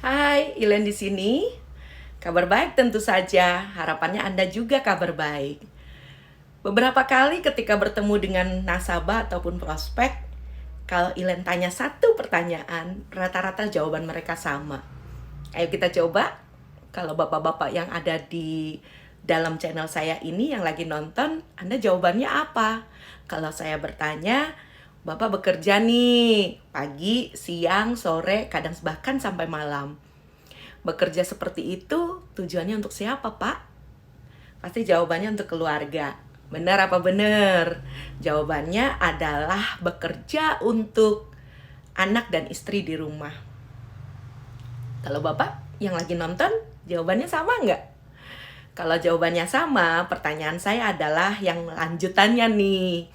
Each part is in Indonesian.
Hai, Ilen di sini. Kabar baik tentu saja. Harapannya Anda juga kabar baik. Beberapa kali ketika bertemu dengan nasabah ataupun prospek, kalau Ilen tanya satu pertanyaan, rata-rata jawaban mereka sama. Ayo kita coba. Kalau bapak-bapak yang ada di dalam channel saya ini yang lagi nonton, Anda jawabannya apa? Kalau saya bertanya, Bapak bekerja nih, pagi, siang, sore, kadang bahkan sampai malam. Bekerja seperti itu tujuannya untuk siapa, Pak? Pasti jawabannya untuk keluarga. Benar apa benar? Jawabannya adalah bekerja untuk anak dan istri di rumah. Kalau Bapak yang lagi nonton, jawabannya sama nggak? Kalau jawabannya sama, pertanyaan saya adalah yang lanjutannya nih.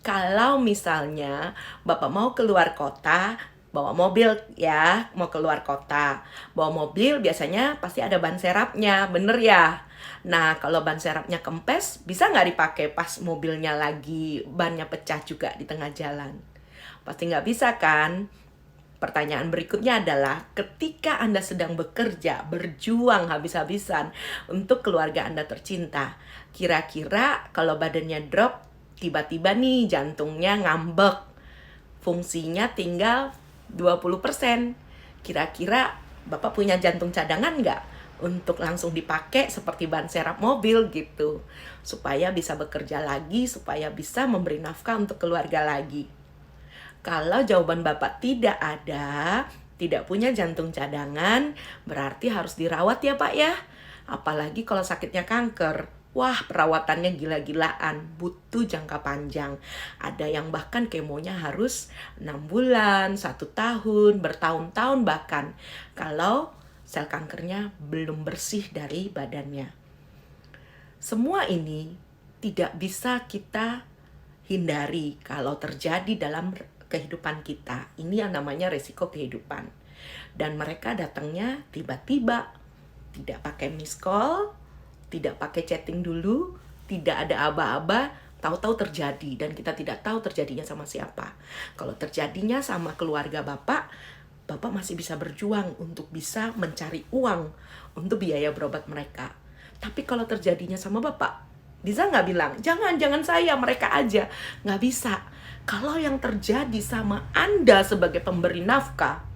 Kalau misalnya Bapak mau keluar kota, bawa mobil ya, mau keluar kota. Bawa mobil biasanya pasti ada ban serapnya, bener ya? Nah, kalau ban serapnya kempes, bisa nggak dipakai pas mobilnya lagi bannya pecah juga di tengah jalan? Pasti nggak bisa kan? Pertanyaan berikutnya adalah, ketika Anda sedang bekerja, berjuang habis-habisan untuk keluarga Anda tercinta, kira-kira kalau badannya drop, tiba-tiba nih jantungnya ngambek, fungsinya tinggal 20%. Kira-kira Bapak punya jantung cadangan nggak? Untuk langsung dipakai seperti ban serap mobil gitu. Supaya bisa bekerja lagi, supaya bisa memberi nafkah untuk keluarga lagi. Kalau jawaban Bapak tidak ada, tidak punya jantung cadangan, berarti harus dirawat ya Pak ya. Apalagi kalau sakitnya kanker. Wah, perawatannya gila-gilaan, butuh jangka panjang. Ada yang bahkan kemonya harus 6 bulan, 1 tahun, bertahun-tahun bahkan. Kalau sel kankernya belum bersih dari badannya. Semua ini tidak bisa kita hindari kalau terjadi dalam kehidupan kita. Ini yang namanya resiko kehidupan. Dan mereka datangnya tiba-tiba, tidak pakai miss call, tidak pakai chatting dulu, tidak ada aba-aba, tahu-tahu terjadi dan kita tidak tahu terjadinya sama siapa. Kalau terjadinya sama keluarga Bapak, Bapak masih bisa berjuang untuk bisa mencari uang untuk biaya berobat mereka. Tapi kalau terjadinya sama Bapak, bisa nggak bilang, jangan saya, mereka aja. Nggak bisa. Kalau yang terjadi sama Anda sebagai pemberi nafkah,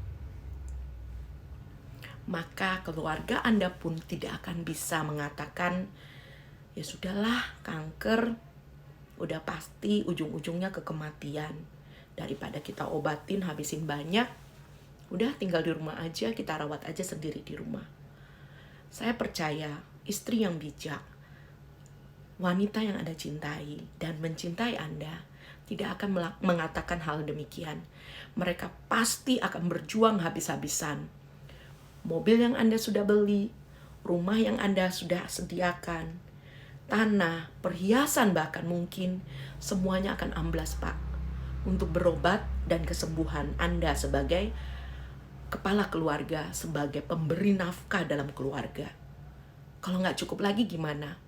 maka keluarga Anda pun tidak akan bisa mengatakan, ya sudahlah, kanker udah pasti ujung-ujungnya ke kematian. Daripada kita obatin, habisin banyak, udah tinggal di rumah aja, kita rawat aja sendiri di rumah. Saya percaya istri yang bijak, wanita yang Anda cintai dan mencintai Anda, tidak akan mengatakan hal demikian. Mereka pasti akan berjuang habis-habisan. Mobil yang Anda sudah beli, rumah yang Anda sudah sediakan, tanah, perhiasan bahkan mungkin, semuanya akan amblas Pak. Untuk berobat dan kesembuhan Anda sebagai kepala keluarga, sebagai pemberi nafkah dalam keluarga. Kalau nggak cukup lagi gimana?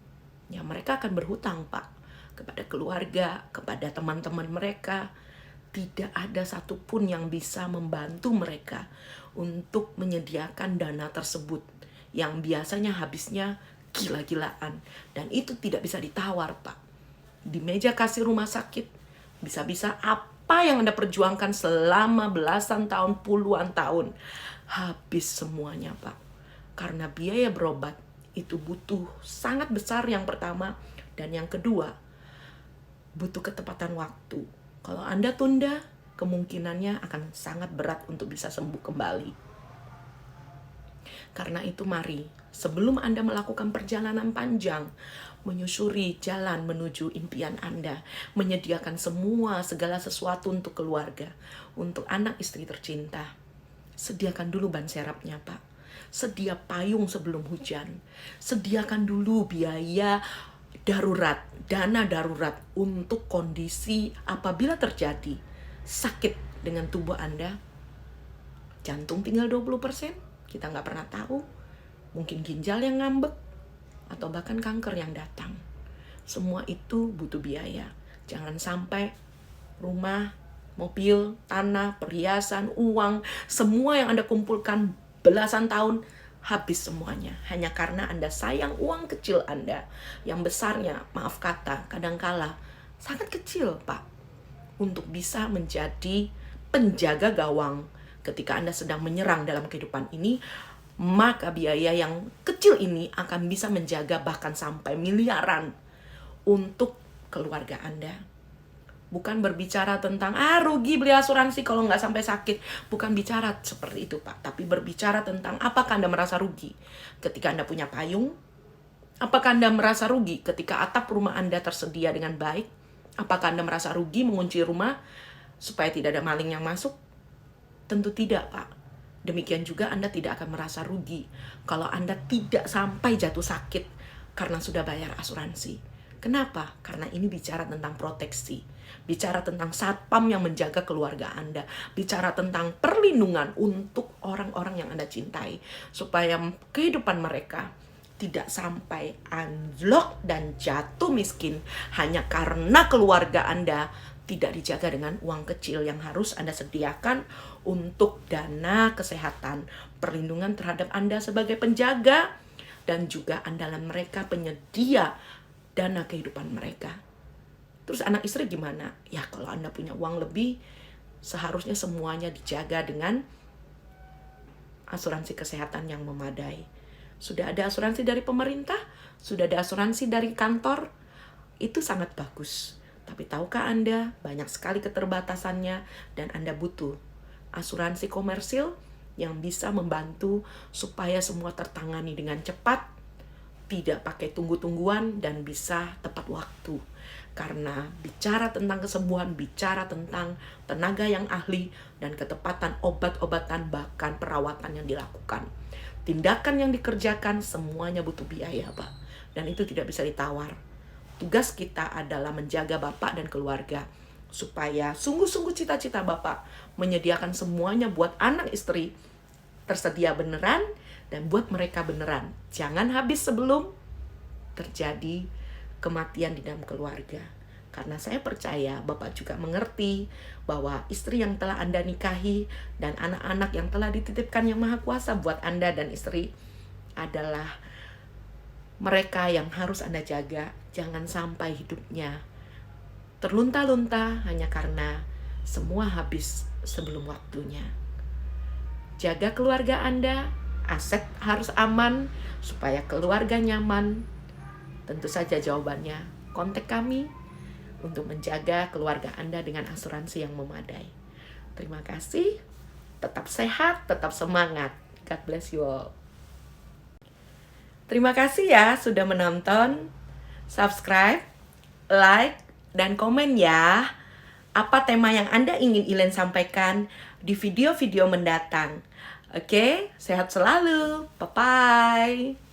Ya mereka akan berhutang Pak. Kepada keluarga, kepada teman-teman mereka. Tidak ada satupun yang bisa membantu mereka untuk menyediakan dana tersebut yang biasanya habisnya gila-gilaan. Dan itu tidak bisa ditawar Pak. Di meja kasir rumah sakit, bisa-bisa apa yang Anda perjuangkan selama belasan tahun, puluhan tahun, habis semuanya Pak. Karena biaya berobat itu butuh sangat besar yang pertama, dan yang kedua, butuh ketepatan waktu. Kalau Anda tunda, kemungkinannya akan sangat berat untuk bisa sembuh kembali. Karena itu mari, sebelum Anda melakukan perjalanan panjang, menyusuri jalan menuju impian Anda, menyediakan segala sesuatu untuk keluarga, untuk anak istri tercinta, sediakan dulu ban serapnya Pak. Sedia payung sebelum hujan. Sediakan dulu biaya darurat, dana darurat untuk kondisi apabila terjadi sakit dengan tubuh Anda. Jantung tinggal 20%, kita nggak pernah tahu. Mungkin ginjal yang ngambek, atau bahkan kanker yang datang. Semua itu butuh biaya. Jangan sampai rumah, mobil, tanah, perhiasan, uang, semua yang Anda kumpulkan belasan tahun habis semuanya hanya karena Anda sayang uang kecil Anda yang besarnya, maaf kata, kadangkala sangat kecil, Pak, untuk bisa menjadi penjaga gawang ketika Anda sedang menyerang dalam kehidupan ini. Maka biaya yang kecil ini akan bisa menjaga bahkan sampai miliaran untuk keluarga Anda. Bukan berbicara tentang rugi beli asuransi kalau nggak sampai sakit. Bukan bicara seperti itu, Pak. Tapi berbicara tentang apakah Anda merasa rugi ketika Anda punya payung? Apakah Anda merasa rugi ketika atap rumah Anda tersedia dengan baik? Apakah Anda merasa rugi mengunci rumah supaya tidak ada maling yang masuk? Tentu tidak, Pak. Demikian juga Anda tidak akan merasa rugi kalau Anda tidak sampai jatuh sakit karena sudah bayar asuransi. Kenapa? Karena ini bicara tentang proteksi, bicara tentang satpam yang menjaga keluarga Anda, bicara tentang perlindungan untuk orang-orang yang Anda cintai, supaya kehidupan mereka tidak sampai anjlok dan jatuh miskin hanya karena keluarga Anda tidak dijaga dengan uang kecil yang harus Anda sediakan untuk dana kesehatan, perlindungan terhadap Anda sebagai penjaga, dan juga andalan mereka penyedia dana kehidupan mereka. Terus anak istri gimana? Ya kalau Anda punya uang lebih, seharusnya semuanya dijaga dengan asuransi kesehatan yang memadai. Sudah ada asuransi dari pemerintah, sudah ada asuransi dari kantor, itu sangat bagus. Tapi tahukah Anda, banyak sekali keterbatasannya dan Anda butuh asuransi komersil yang bisa membantu supaya semua tertangani dengan cepat, tidak pakai tunggu-tungguan, dan bisa tepat waktu. Karena bicara tentang kesembuhan, bicara tentang tenaga yang ahli dan ketepatan obat-obatan, bahkan perawatan yang dilakukan. Tindakan yang dikerjakan semuanya butuh biaya, Pak. Dan itu tidak bisa ditawar. Tugas kita adalah menjaga Bapak dan keluarga supaya sungguh-sungguh cita-cita Bapak menyediakan semuanya buat anak istri tersedia beneran dan buat mereka beneran. Jangan habis sebelum terjadi kematian di dalam keluarga. Karena saya percaya Bapak juga mengerti bahwa istri yang telah Anda nikahi dan anak-anak yang telah dititipkan Yang Maha Kuasa buat Anda dan istri adalah mereka yang harus Anda jaga. Jangan sampai hidupnya terlunta-lunta hanya karena semua habis sebelum waktunya. Jaga keluarga Anda, aset harus aman, supaya keluarga nyaman. Tentu saja jawabannya, kontak kami untuk menjaga keluarga Anda dengan asuransi yang memadai. Terima kasih, tetap sehat, tetap semangat. God bless you all. Terima kasih ya sudah menonton. Subscribe, like, dan komen ya. Apa tema yang Anda ingin Ilen sampaikan di video-video mendatang. Oke, sehat selalu. Bye-bye.